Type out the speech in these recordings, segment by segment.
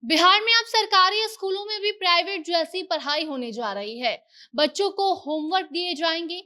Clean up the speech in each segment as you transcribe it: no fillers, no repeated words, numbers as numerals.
बिहार में अब सरकारी स्कूलों में भी प्राइवेट जैसी पढ़ाई होने जा रही है। बच्चों को होमवर्क दिए जाएंगे।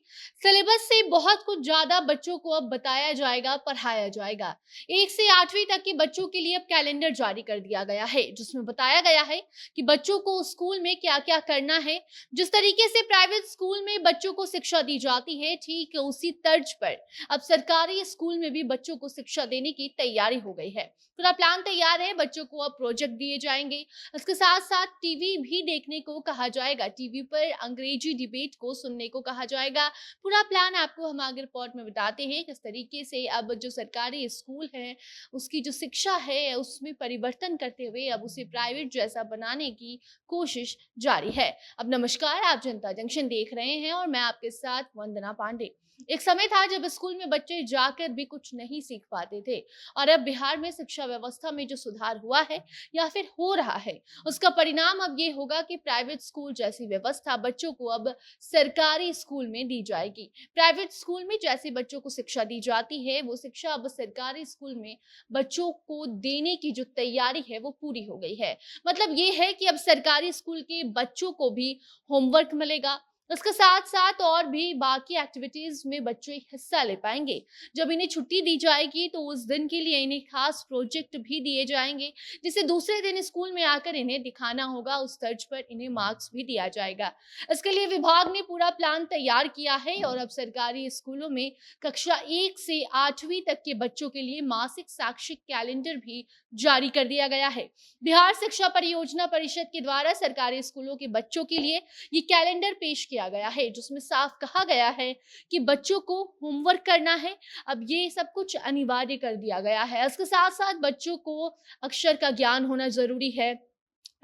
सिलेबस से बहुत कुछ ज्यादा बच्चों को अब बताया जाएगा, पढ़ाया जाएगा। 1 से 8वीं तक के बच्चों के लिए अब कैलेंडर जारी कर दिया गया है, जिसमें बताया गया है कि बच्चों को स्कूल में क्या क्या करना है। जिस तरीके से प्राइवेट स्कूल में बच्चों को शिक्षा दी जाती है, ठीक उसी तर्ज पर अब सरकारी स्कूल में भी बच्चों को शिक्षा देने की तैयारी हो गई है। पूरा प्लान तैयार है। बच्चों को अब प्रोजेक्ट दिए जाएंगे। इसके साथ साथ टीवी भी देखने को कहा जाएगा। टीवी पर अंग्रेजी डिबेट को सुनने को कहा जाएगा। पूरा प्लान आपको हम आगे रिपोर्ट में बताते हैं किस तरीके से अब जो सरकारी स्कूल है उसकी जो शिक्षा है उसमें परिवर्तन करते हुए अब उसे प्राइवेट जैसा बनाने की कोशिश जारी है। अब नमस्कार, आप जनता जंक्शन देख रहे हैं और मैं आपके साथ वंदना पांडे। एक समय था जब स्कूल में बच्चे जाकर भी कुछ नहीं सीख पाते थे, और अब बिहार में शिक्षा व्यवस्था में जो सुधार हुआ है या फिर हो रहा है, उसका परिणाम अब ये होगा कि प्राइवेट स्कूल जैसी व्यवस्था बच्चों को अब सरकारी स्कूल में दी जाएगी। प्राइवेट स्कूल में जैसे बच्चों को शिक्षा दी जाती है, वो शिक्षा अब सरकारी स्कूल में बच्चों को देने की जो तैयारी है वो पूरी हो गई है। मतलब ये है कि अब सरकारी स्कूल के बच्चों को भी होमवर्क मिलेगा। इसके साथ साथ और भी बाकी एक्टिविटीज में बच्चे हिस्सा ले पाएंगे। जब इन्हें छुट्टी दी जाएगी तो उस दिन के लिए इन्हें खास प्रोजेक्ट भी दिए जाएंगे, जिसे दूसरे दिन स्कूल में आकर इन्हें दिखाना होगा। उस तर्ज पर इन्हें मार्क्स भी दिया जाएगा। इसके लिए विभाग ने पूरा प्लान तैयार किया है और अब सरकारी स्कूलों में कक्षा 1 से 8वीं तक के बच्चों के लिए मासिक शैक्षिक कैलेंडर भी जारी कर दिया गया है। बिहार शिक्षा परियोजना परिषद के द्वारा सरकारी स्कूलों के बच्चों के लिए ये कैलेंडर पेश किया गया है, जिसमें साफ कहा गया है कि बच्चों को होमवर्क करना है। अब ये सब कुछ अनिवार्य कर दिया गया है। इसके साथ साथ बच्चों को अक्षर का ज्ञान होना जरूरी है।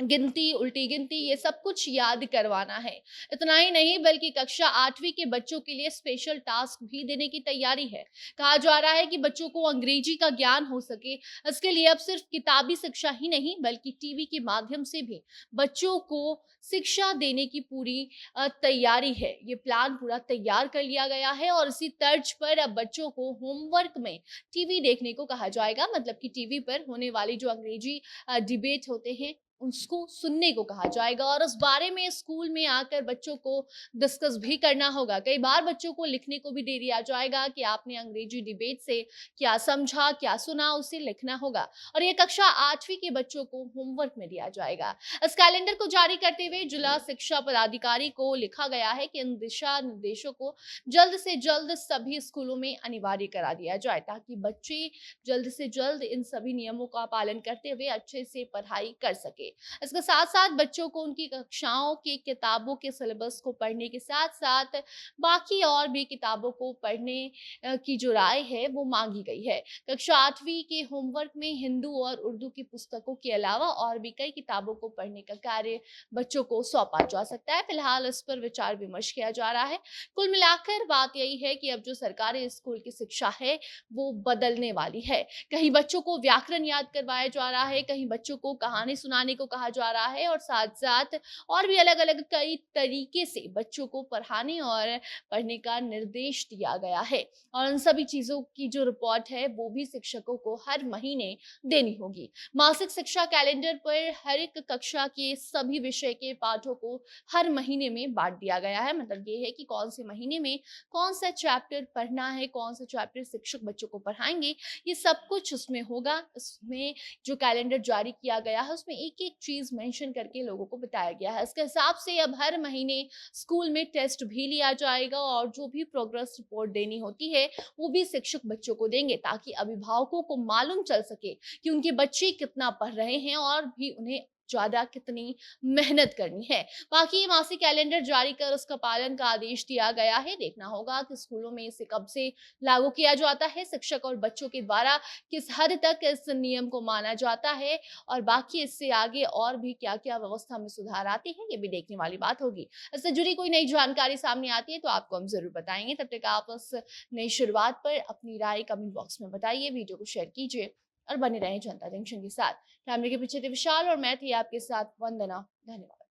गिनती, उल्टी गिनती, ये सब कुछ याद करवाना है। इतना ही नहीं बल्कि कक्षा 8वीं के बच्चों के लिए स्पेशल टास्क भी देने की तैयारी है। कहा जा रहा है कि बच्चों को अंग्रेजी का ज्ञान हो सके, इसके लिए अब सिर्फ किताबी शिक्षा ही नहीं बल्कि टीवी के माध्यम से भी बच्चों को शिक्षा देने की पूरी तैयारी है। ये प्लान पूरा तैयार कर लिया गया है और इसी तर्ज पर अब बच्चों को होमवर्क में टीवी देखने को कहा जाएगा। मतलब कि टीवी पर होने वाली जो अंग्रेजी डिबेट होते हैं उसको सुनने को कहा जाएगा और उस बारे में स्कूल में आकर बच्चों को डिस्कस भी करना होगा। कई बार बच्चों को लिखने को भी दे दिया जाएगा कि आपने अंग्रेजी डिबेट से क्या समझा, क्या सुना, उसे लिखना होगा। और ये कक्षा 8वीं के बच्चों को होमवर्क में दिया जाएगा। इस कैलेंडर को जारी करते हुए जिला शिक्षा पदाधिकारी को लिखा गया है कि इन दिशा निर्देशों को जल्द से जल्द सभी स्कूलों में अनिवार्य करा दिया जाए, ताकि बच्चे जल्द से जल्द इन सभी नियमों का पालन करते हुए अच्छे से पढ़ाई कर सके। इसके साथ साथ बच्चों को उनकी कक्षाओं की किताबों के सिलेबस को पढ़ने के साथ साथ बाकी और भी किताबों को पढ़ने की जो राय है वो मांगी गई है। कक्षा 8वीं के होमवर्क में हिंदू और उर्दू की पुस्तकों के अलावा और भी कई किताबों को पढ़ने का कार्य बच्चों को सौंपा जा सकता है। फिलहाल इस पर विचार विमर्श किया जा रहा है। कुल मिलाकर बात यही है कि अब जो सरकारी स्कूल की शिक्षा है वो बदलने वाली है। कहीं बच्चों को व्याकरण याद करवाया जा रहा है, कहीं बच्चों को कहानी सुनाने को कहा जा रहा है और साथ साथ और भी अलग अलग कई तरीके से बच्चों को पढ़ाने और पढ़ने का निर्देश दिया गया है। और उन सभी चीजों की जो रिपोर्ट है वो भी शिक्षकों को हर महीने देनी होगी। मासिक शिक्षा कैलेंडर पर हर एक कक्षा के सभी विषय के पाठों को हर महीने में बांट दिया गया है। मतलब ये है कि कौन से महीने में कौन सा चैप्टर पढ़ना है, कौन सा चैप्टर शिक्षक बच्चों को पढ़ाएंगे, ये सब कुछ उसमें होगा। इसमें जो कैलेंडर जारी किया गया है उसमें एक एक चीज मेंशन करके लोगों को बताया गया है। इसके हिसाब से अब हर महीने स्कूल में टेस्ट भी लिया जाएगा और जो भी प्रोग्रेस रिपोर्ट देनी होती है वो भी शिक्षक बच्चों को देंगे, ताकि अभिभावकों को मालूम चल सके कि उनके बच्चे कितना पढ़ रहे हैं और भी उन्हें ज्यादा कितनी मेहनत करनी है। बाकी ये मासिक कैलेंडर जारी कर उसका पालन का आदेश दिया गया है। देखना होगा कि स्कूलों में इसे कब से लागू किया जाता है, शिक्षक और बच्चों के द्वारा किस हद तक इस नियम को माना जाता है और बाकी इससे आगे और भी क्या क्या व्यवस्था में सुधार आते हैं, ये भी देखने वाली बात होगी। इससे जुड़ी कोई नई जानकारी सामने आती है तो आपको हम जरूर बताएंगे। तब तक आप इस नई शुरुआत पर अपनी राय कमेंट बॉक्स में बताइए, वीडियो को शेयर कीजिए और बने रहें जनता जंक्शन के साथ। कैमरे के पीछे थे विशाल और मैं थी आपके साथ वंदना। धन्यवाद।